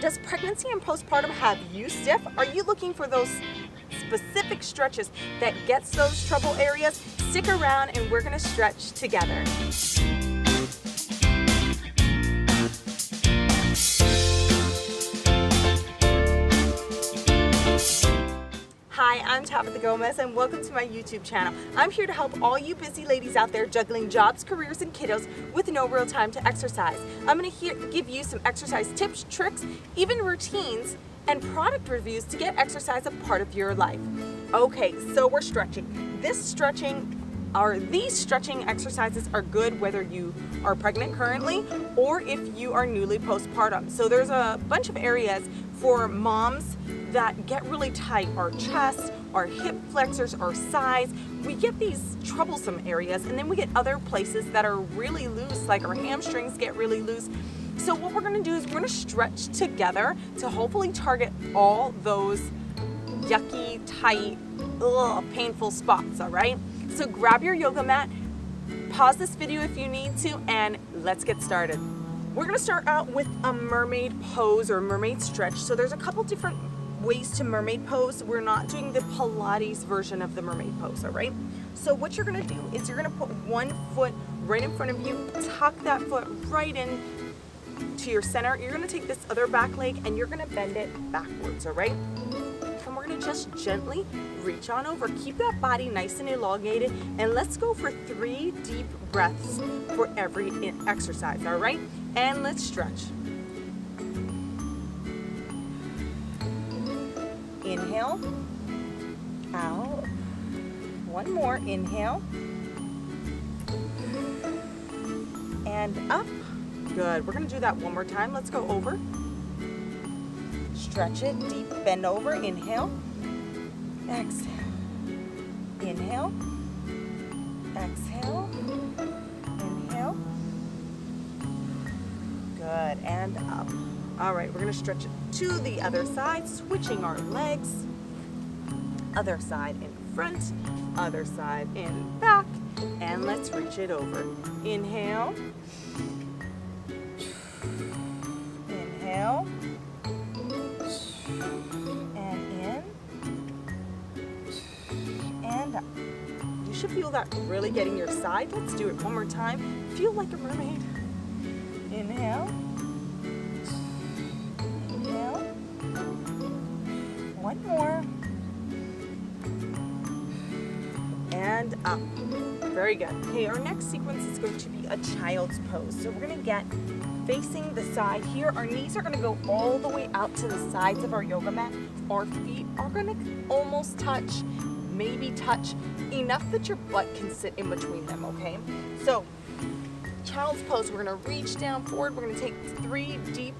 Does pregnancy and postpartum have you stiff? Are you looking for those specific stretches that gets those trouble areas? Stick around and we're gonna stretch together. Hi, I'm Tabitha Gomes and welcome to my YouTube channel. I'm here to help all you busy ladies out there juggling jobs, careers, and kiddos with no real time to exercise. I'm going to give you some exercise tips, tricks, even routines, and product reviews to get exercise a part of your life. Okay, so we're stretching. These stretching exercises are good whether you are pregnant currently or if you are newly postpartum. So there's a bunch of areas for moms that get really tight, our chest, our hip flexors, our sides. We get these troublesome areas, and then we get other places that are really loose, like our hamstrings get really loose. So what we're gonna do is we're gonna stretch together to hopefully target all those yucky, tight, painful spots, all right? So grab your yoga mat, pause this video if you need to, and let's get started. We're gonna start out with a mermaid pose or mermaid stretch. So there's a couple different ways to mermaid pose. We're not doing the Pilates version of the mermaid pose, all right? So what you're gonna do is you're gonna put one foot right in front of you, tuck that foot right in to your center. You're gonna take this other back leg and you're gonna bend it backwards, all right? And we're gonna just gently reach on over. Keep that body nice and elongated, and let's go for 3 deep breaths for every exercise, all right? And let's stretch. Inhale, out. One more, inhale. And up. Good, we're gonna do that one more time. Let's go over. Stretch it, deep bend over, inhale. Exhale. Inhale. Exhale. Inhale. Good, and up. All right, we're gonna stretch it to the other side, switching our legs. Other side in front, other side in back, and let's reach it over. Inhale. Inhale. And in. And up. You should feel that really getting your side. Let's do it one more time. Feel like a mermaid. Inhale. One more. And up. Very good. Okay, our next sequence is going to be a child's pose. So we're going to get facing the side here. Our knees are going to go all the way out to the sides of our yoga mat. Our feet are going to almost touch, maybe touch enough that your butt can sit in between them, okay? So, child's pose, we're going to reach down forward. We're going to take 3 deep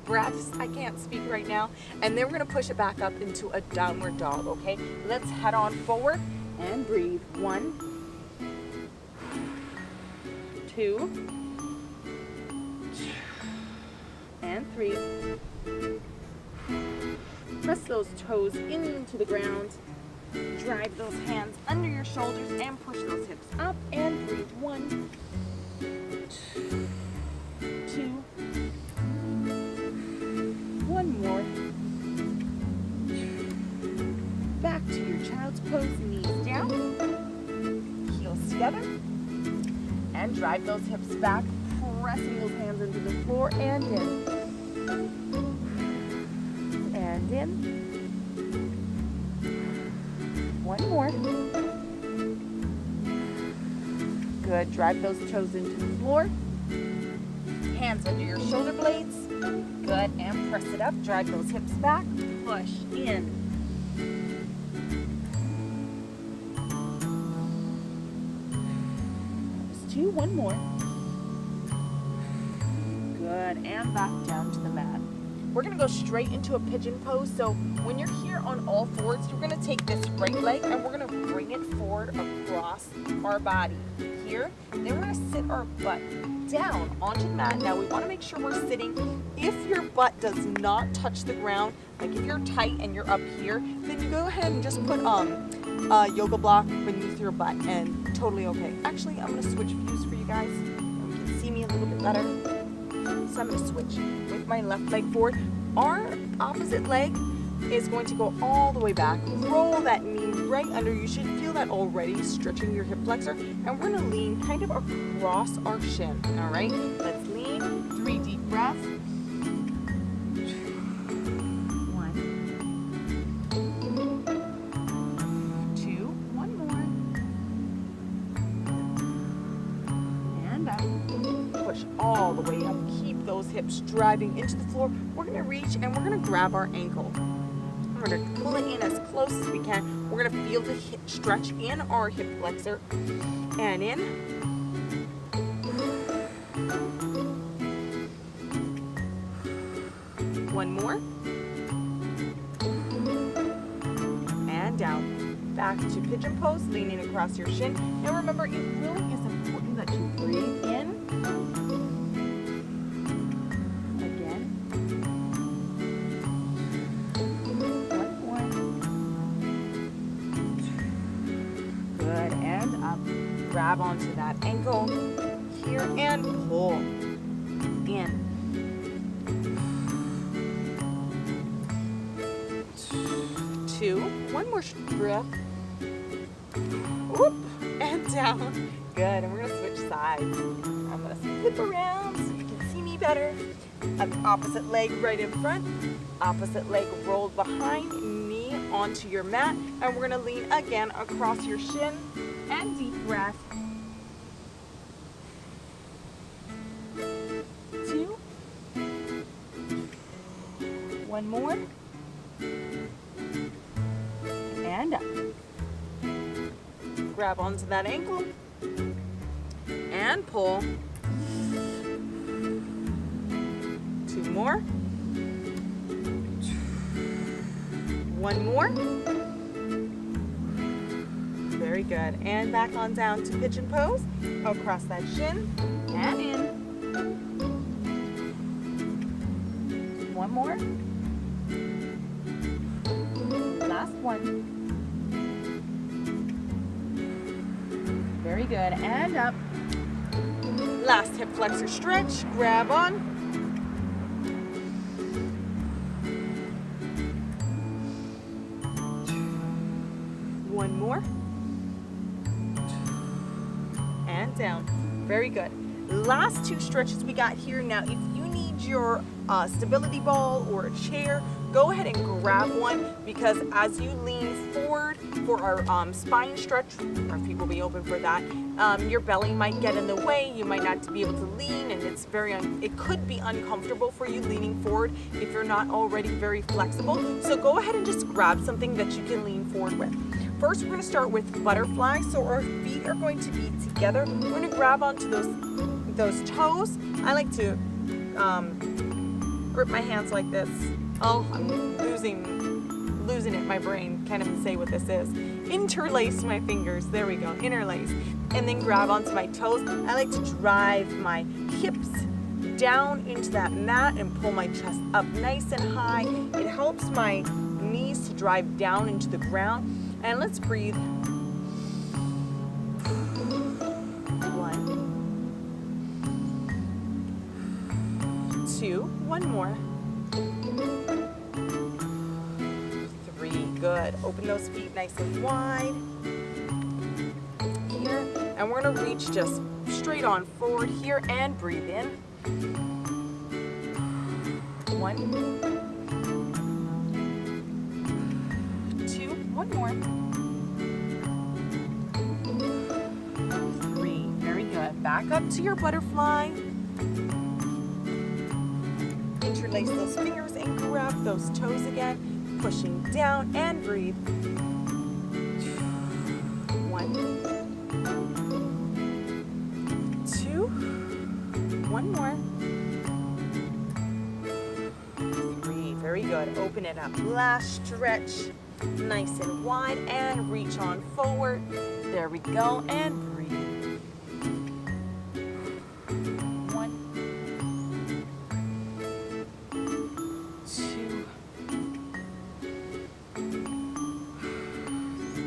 breaths. I can't speak right now. And then we're going to push it back up into a downward dog, okay? Let's head on forward and breathe. 1, 2, and 3. Press those toes into the ground. Drive those hands under your shoulders and push those hips up and breathe. 1, 2, one more. Back to your child's pose, knees down, heels together, and drive those hips back, pressing those hands into the floor and in. And in. One more. Good, drive those toes into the floor. Hands under your shoulder blades. Good, and press it up. Drive those hips back. Push in. There's 2, one more. Good, and back down to the mat. We're gonna go straight into a pigeon pose. So when you're here on all fours, you're gonna take this right leg and we're gonna bring it forward across our body. Here, then we're gonna sit our butt down onto the mat. Now we want to make sure we're sitting. If your butt does not touch the ground, like if you're tight and you're up here, then you go ahead and just put a yoga block beneath your butt and totally okay. Actually, I'm going to switch views for you guys so you can see me a little bit better. So I'm going to switch with my left leg forward. Our opposite leg is going to go all the way back. Roll that knee right under. You should feel that already, stretching your hip flexor. And we're going to lean kind of across our shin. All right, let's lean. 3 deep breaths. 1, 2, 1 more. And up. Push all the way up. Keep those hips driving into the floor. We're going to reach and we're going to grab our ankle. We're going to pull it in as close as we can. We're going to feel the hip stretch in our hip flexor. And in. One more. And down. Back to pigeon pose, leaning across your shin. And remember, it really is important that you breathe in. Grab onto that ankle here and pull in. 2, 1 more breath. Whoop, and down. Good, and we're gonna switch sides. I'm gonna flip around so you can see me better. Opposite leg right in front, opposite leg rolled behind, knee onto your mat, and we're gonna lean again across your shin. And deep breath. 2. 1 more. And up. Grab onto that ankle. And pull. 2 more. 1 more. Very good. And back on down to pigeon pose. Across that shin. And in. 1 more. Last one. Very good. And up. Last hip flexor stretch. Grab on. One more. And down. Very good. Last 2 stretches we got here. Now, if you need your stability ball or a chair, go ahead and grab one, because as you lean forward for our spine stretch, our feet will be open for that, your belly might get in the way. You might not be able to lean, and it's it could be uncomfortable for you leaning forward if you're not already very flexible. So go ahead and just grab something that you can lean forward with. First, we're going to start with butterfly. So our feet are going to be together. We're going to grab onto those toes. I like to grip my hands like this. Oh, I'm losing it. My brain can't even say what this is. Interlace my fingers. There we go. Interlace. And then grab onto my toes. I like to drive my hips down into that mat and pull my chest up nice and high. It helps my knees to drive down into the ground. And let's breathe. 1, 2, 1 more. 3, good. Open those feet nice and wide. Here, and we're gonna reach just straight on forward here and breathe in. 1, 2, 1 more. 3, very good. Back up to your butterfly. Interlace those fingers and grab those toes again. Pushing down and breathe. 1, 2, 1 more. 3, very good. Open it up. Last stretch. Nice and wide, and reach on forward. There we go, and breathe. 1, 2,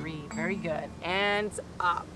3, very good. And up.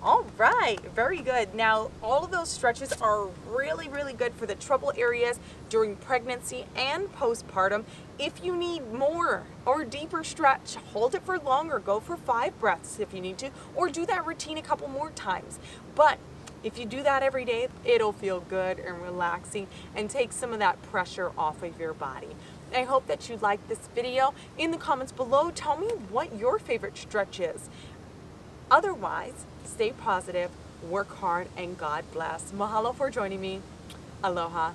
All right, very good. Now, all of those stretches are really, really good for the trouble areas during pregnancy and postpartum. If you need more or deeper stretch, hold it for longer. Go for 5 breaths if you need to, or do that routine a couple more times. But if you do that every day, it'll feel good and relaxing and take some of that pressure off of your body. I hope that you liked this video. In the comments below, tell me what your favorite stretch is. Otherwise, stay positive, work hard, and God bless. Mahalo for joining me. Aloha.